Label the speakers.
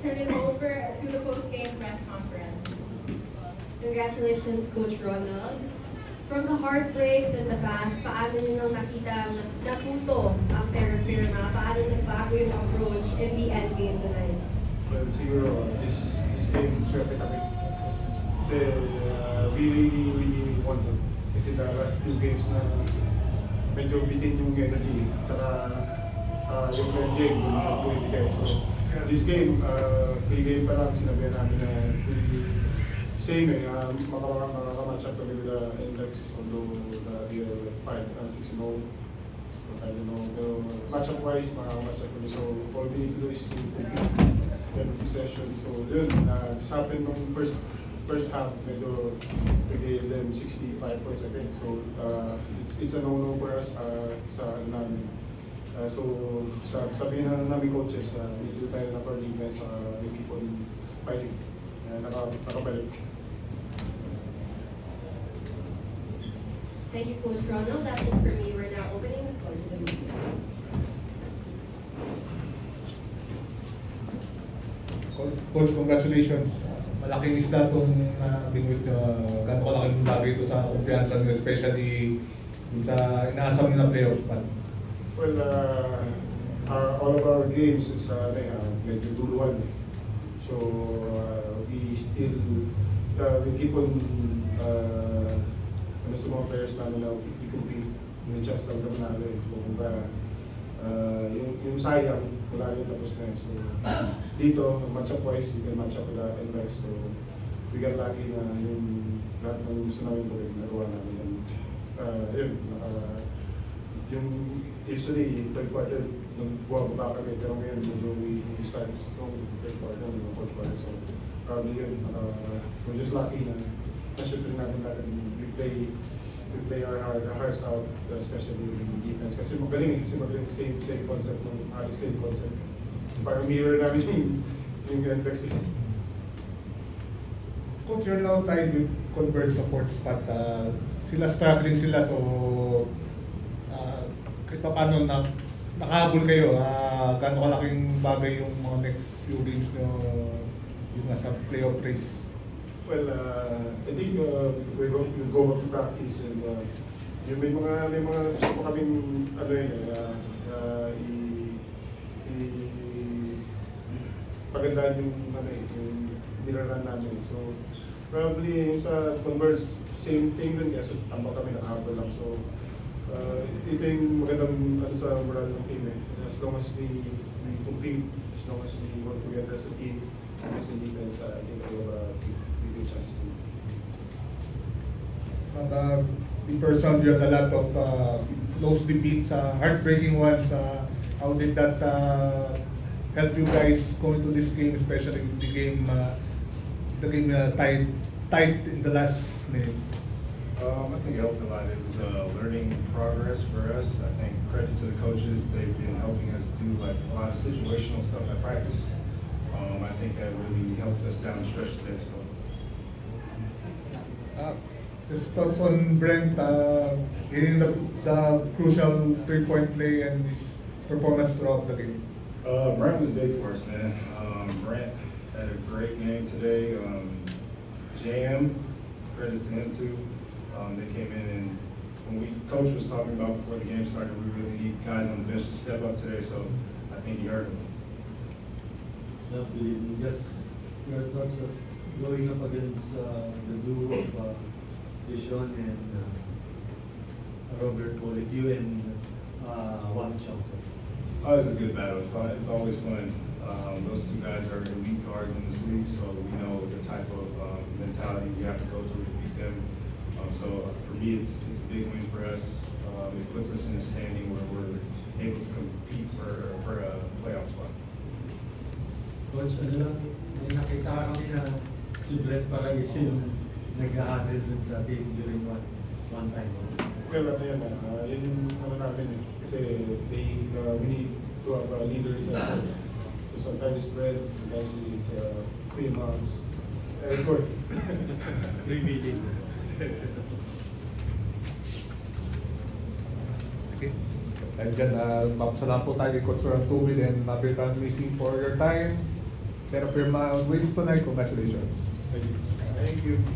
Speaker 1: turn it over to the post-game press conference.
Speaker 2: Congratulations, Coach Ronald. From the heartbreaks in the past, paano niyo nang nakita natuto ang Terra Firma? Paano nagbago yung approach in the end game tonight?
Speaker 3: Well, siguro, this game, swerte kami. Kasi we really wanted. Kasi the last two games na medyo bitin yung energy. Tsaka yung end game, yung ibigay. So, this game, pre-game pa lang, sinabihan namin na same makakamatch up kami with the Index, although they are 5-6-0. Pero match-up-wise, makakamatch up kami. So, all we need to do is to complete every possession. So, yun, this happened nung first half, medyo we gave them 65 points, I think. So, it's a no-no for us sa ano namin. So, sabihin na namin coaches, medyo tayo na for defense, we keep on fighting. Nakabalik.
Speaker 2: Thank you, Coach Ronald. That's it for me. We're now opening the floor to the media.
Speaker 4: Coach, congratulations. Malaking isda itong binwit nyo. Gano'n kalaking bagay ito sa kumpiyansa nyo, especially sa inaasam nyo na playoffs man.
Speaker 3: Well, all of our games is medyo duluhan. So, we still, we keep on, sa mga players namin na we compete, may chance lang naman namin. So, yung sayang, wala yung tapos na. So, dito, match-up wise, we can match up with the NLEX. So, we got lucky na yung lahat ng gusto namin gawin, nagawa namin. And, yun, yung usually, third quarter, nagbuwa-buwa kami, pero ngayon, medyo we start strong third quarter, fourth quarter. So, probably yun, we're just lucky na na-shoot rin natin lahat. We play our hearts out, especially in defense. Kasi magaling same concept, same concept. Parang mirror namin yung NLEX.
Speaker 4: Coach, you're now tied with Converge support spot. Sila struggling sila, so kahit pa paano nakahabol kayo, gaano kalaking bagay yung mga next few games nyo yung nasa playoff race?
Speaker 3: Well, I think we'll go back to practice and yung may mga gusto pa kaming ano yun, pagandaan yung niraran namin. So, probably yung sa Converse, same thing din kasi tama kami nakahabol lang. So, ito yung magandang sa moral ng team eh. As long as we compete, as long as we work together as a team, as a defense, I think we have a good chance to.
Speaker 4: The person, you had a lot of close defeats, heartbreaking ones. How did that help you guys go into this game, especially with the game tight in the last minute?
Speaker 5: I think it helped a lot. It was a learning progress for us. I think credit to the coaches. They've been helping us do like a lot of situational stuff at practice. I think that really helped us down the stretch today. So.
Speaker 4: His thoughts on Brent hitting the crucial three-point play and his performance throughout the game.
Speaker 5: Brent was big for us, man. Brent had a great game today. JM, credit to him too. They came in and when coach was talking about before the game started, we really need guys on the bench to step up today. So I think he heard him.
Speaker 6: Just your thoughts of going up against the duo of Deshaun and Robert Pollock, you and Wang Chongson.
Speaker 5: Oh, it's a good battle. It's always fun. Those two guys are elite guards in this league, so we know the type of mentality we have to go through to beat them. So for me, it's a big win for us. It puts us in a standing where we're able to compete for a playoff spot.
Speaker 6: Coach, ano lang, may nakita kami na si Brett Paragis yung nag-a-handle dun sa team during one time.
Speaker 3: Well, ano yan, yun yung ano namin eh. Kasi we need to have leaders as well. So sometimes it's Brett, sometimes it's Queen Moms. It works.
Speaker 6: Revealing.
Speaker 4: Sige. And dyan, papasalamat po tayo kay Coach Ron Tubin and Mabel Missing for your time. Terra Firma wins tonight. Congratulations.
Speaker 3: Thank you.